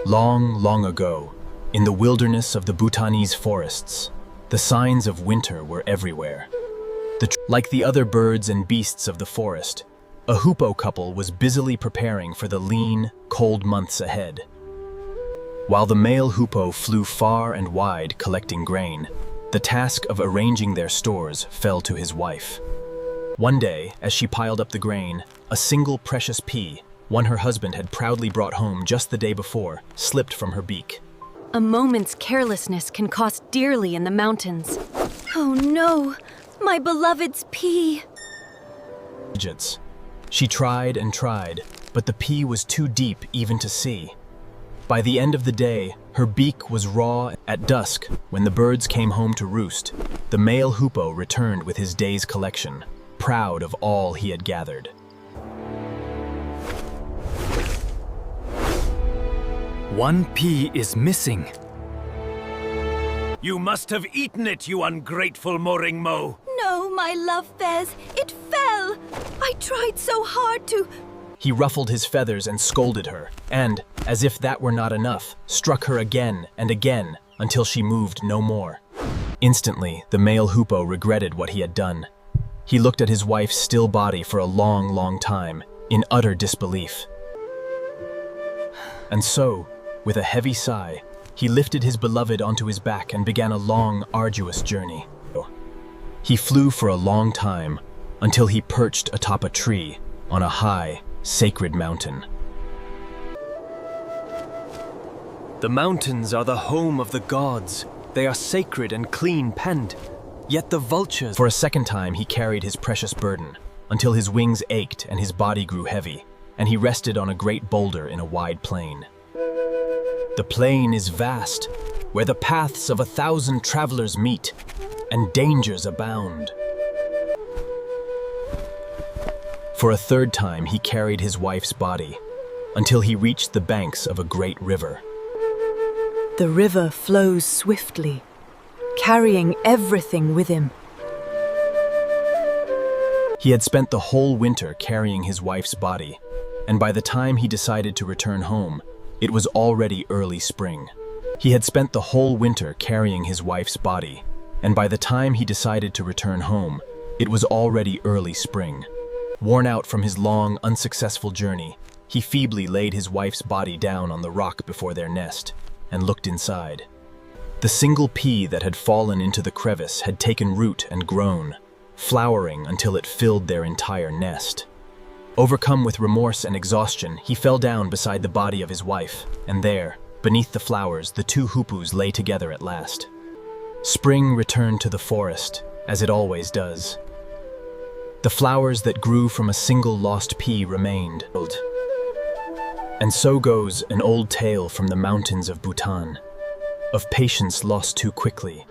Long, long ago, in the wilderness of the Bhutanese forests, the signs of winter were everywhere. Like the other birds and beasts of the forest, a hoopoe couple was busily preparing for the lean, cold months ahead. While the male hoopoe flew far and wide collecting grain, the task of arranging their stores fell to his wife. One day, as she piled up the grain, a single precious pea, one her husband had proudly brought home just the day before, slipped from her beak. A moment's carelessness can cost dearly in the mountains. Oh no, my beloved's pea. She tried and tried, but the pea was too deep even to see. By the end of the day, her beak was raw. At dusk, when the birds came home to roost, the male hoopoe returned with his day's collection, proud of all he had gathered. One pea is missing. You must have eaten it, you ungrateful Moringmo. No, my love Fez, it fell. I tried so hard to... He ruffled his feathers and scolded her, and, as if that were not enough, struck her again and again until she moved no more. Instantly, the male hoopoe regretted what he had done. He looked at his wife's still body for a long, long time, in utter disbelief. And so, with a heavy sigh, he lifted his beloved onto his back and began a long, arduous journey. He flew for a long time until he perched atop a tree on a high, sacred mountain. The mountains are the home of the gods. They are sacred and clean-penned. Yet the vultures... For a second time, he carried his precious burden until his wings ached and his body grew heavy, and he rested on a great boulder in a wide plain. The plain is vast, where the paths of 1,000 travelers meet, and dangers abound. For a third time, he carried his wife's body until he reached the banks of a great river. The river flows swiftly, carrying everything with him. He had spent the whole winter carrying his wife's body, and by the time he decided to return home, it was already early spring. He had spent the whole winter carrying his wife's body, and by the time he decided to return home, it was already early spring. Worn out from his long, unsuccessful journey, he feebly laid his wife's body down on the rock before their nest and looked inside. The single pea that had fallen into the crevice had taken root and grown, flowering until it filled their entire nest. Overcome with remorse and exhaustion, he fell down beside the body of his wife, and there, beneath the flowers, the two hoopoes lay together at last. Spring returned to the forest, as it always does. The flowers that grew from a single lost pea remained. And so goes an old tale from the mountains of Bhutan, of patience lost too quickly,